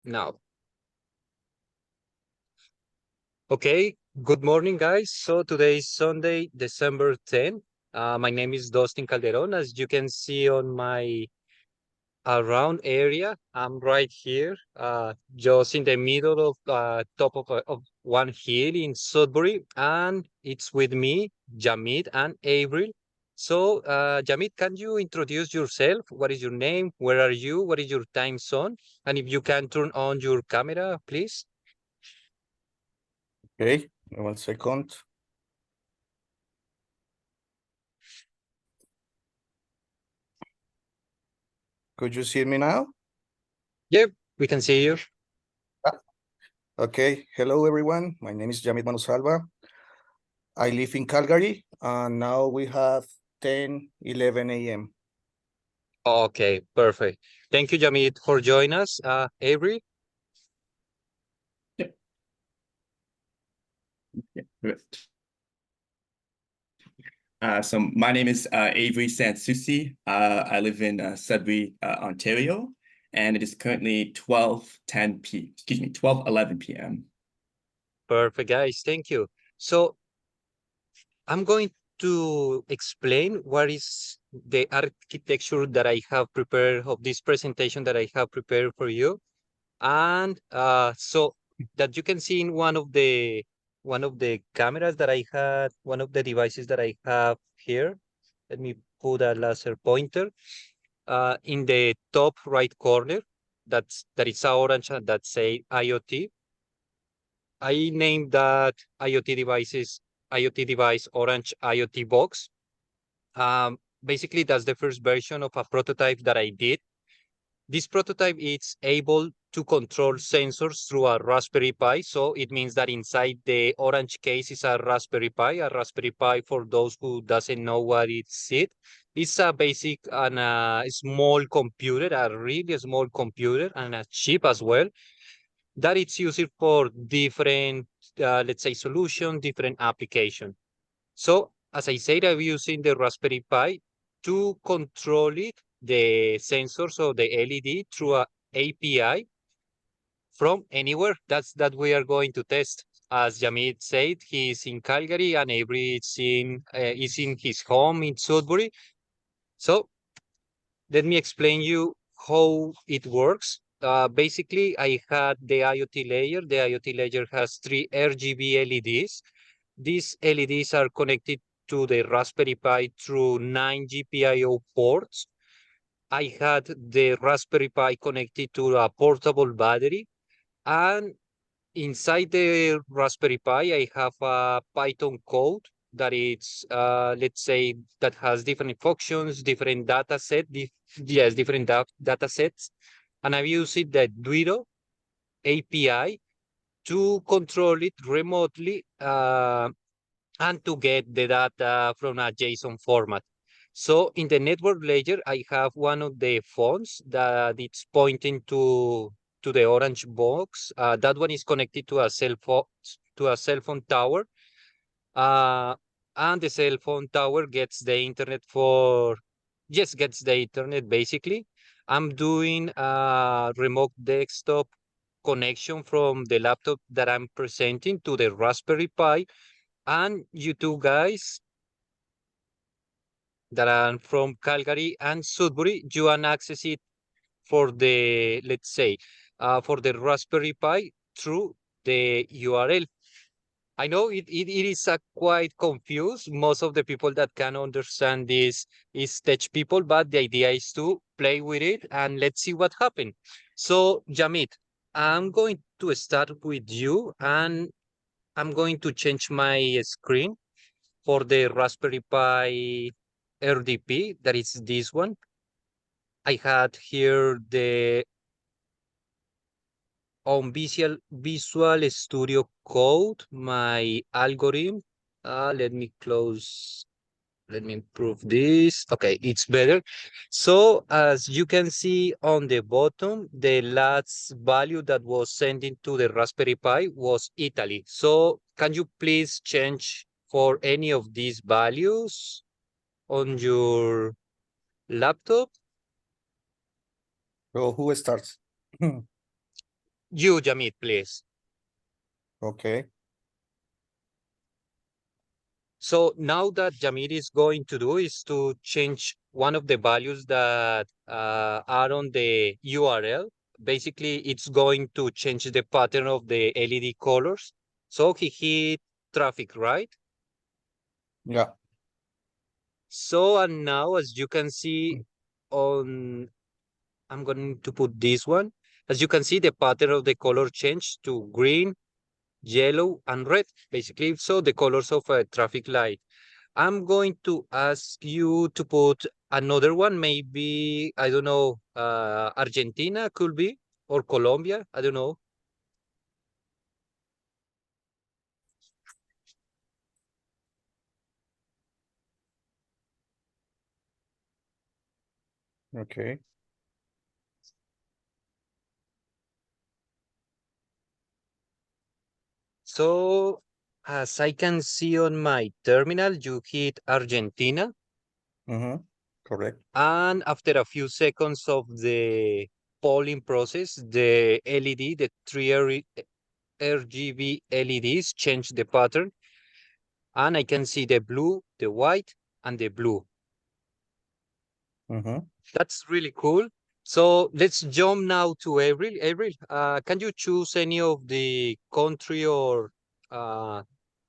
Now. Okay, good morning, guys. So today is Sunday, December 10th. My name is Dustin Calderon. As you can see on my around area, I'm right here, just in the middle of top of one hill in Sudbury, and it's with me, Jamit and April. So, Jamit, can you introduce yourself? What is your name? Where are you? What is your time zone? And if you can turn on your camera, please. Okay, 1 second. Could you see me now? Yep, we can see you. Okay, hello everyone. My name is Jamit Manosalva. I live in Calgary and now we have 10:11 a.m. Okay, perfect. Thank you, Jamit, for joining us. Avery? Yep. Yeah, good. So my name is Avery Sansusi. I live in Sudbury, Ontario, and it is currently 12:11 p.m. Perfect, guys. Thank you. So I'm going to explain what is the architecture that I have prepared of this presentation that I have prepared for you. And so that you can see in one of the cameras that I had, one of the devices that I have here. Let me put a laser pointer. In the top right corner, that is a orange and that say IoT. I named that IoT device orange IoT box. Basically, that's the first version of a prototype that I did. This prototype is able to control sensors through a Raspberry Pi. So it means that inside the orange case is a Raspberry Pi. A Raspberry Pi, for those who doesn't know what it's a basic and a small computer, a really small computer and a chip as well, that it's used for different, let's say, solution, different application. So as I said, I'm using the Raspberry Pi to control it, the sensors of the LED through a API from anywhere. That's that we are going to test. As Jamit said, he's in Calgary and Avery is in his home in Sudbury. So let me explain you how it works. Basically, I had the IoT layer. The IoT layer has three RGB LEDs. These LEDs are connected to the Raspberry Pi through 9 GPIO ports. I had the Raspberry Pi connected to a portable battery, and inside the Raspberry Pi, I have a Python code that it's, let's say, that has different functions, different data set, different data sets. And I've used the Dweet API to control it remotely and to get the data from a JSON format. So in the network layer, I have one of the phones that it's pointing to the orange box. That one is connected to a cell phone tower. Uh, and the cell phone tower gets the internet gets the internet basically. I'm doing a remote desktop connection from the laptop that I'm presenting to the Raspberry Pi, and you two guys that are from Calgary and Sudbury, you can access it for the, let's say, for the Raspberry Pi through the URL. I know it is quite confused. Most of the people that can understand this is tech people, but the idea is to play with it and let's see what happens. So, Jamit, I'm going to start with you and I'm going to change my screen for the Raspberry Pi RDP, that is this one. I had here the on Visual Studio Code, my algorithm. Let me improve this. Okay, it's better. So as you can see on the bottom, the last value that was sent into the Raspberry Pi was Italy. So can you please change for any of these values on your laptop? So who starts? You, Jamit, please. Okay. So now that Jamit is going to do is to change one of the values that are on the URL. Basically, it's going to change the pattern of the LED colors. So he hit traffic, right? Yeah. So, and now, as you can see on, I'm going to put this one. As you can see, the pattern of the color changed to green, yellow, and red, basically. So the colors of a traffic light. I'm going to ask you to put another one, maybe, I don't know, Argentina could be, or Colombia, I don't know. Okay. So, as I can see on my terminal, you hit Argentina. Mm-hmm. Correct. And after a few seconds of the polling process, the LED, the three RGB LEDs change the pattern. And I can see the blue, the white, and the blue. Mm-hmm. That's really cool. So let's jump now to April. April, can you choose any of the country or, uh,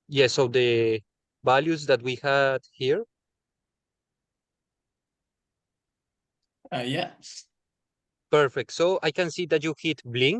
yes, of the values that we had here? Yeah. Perfect. So I can see that you hit blink.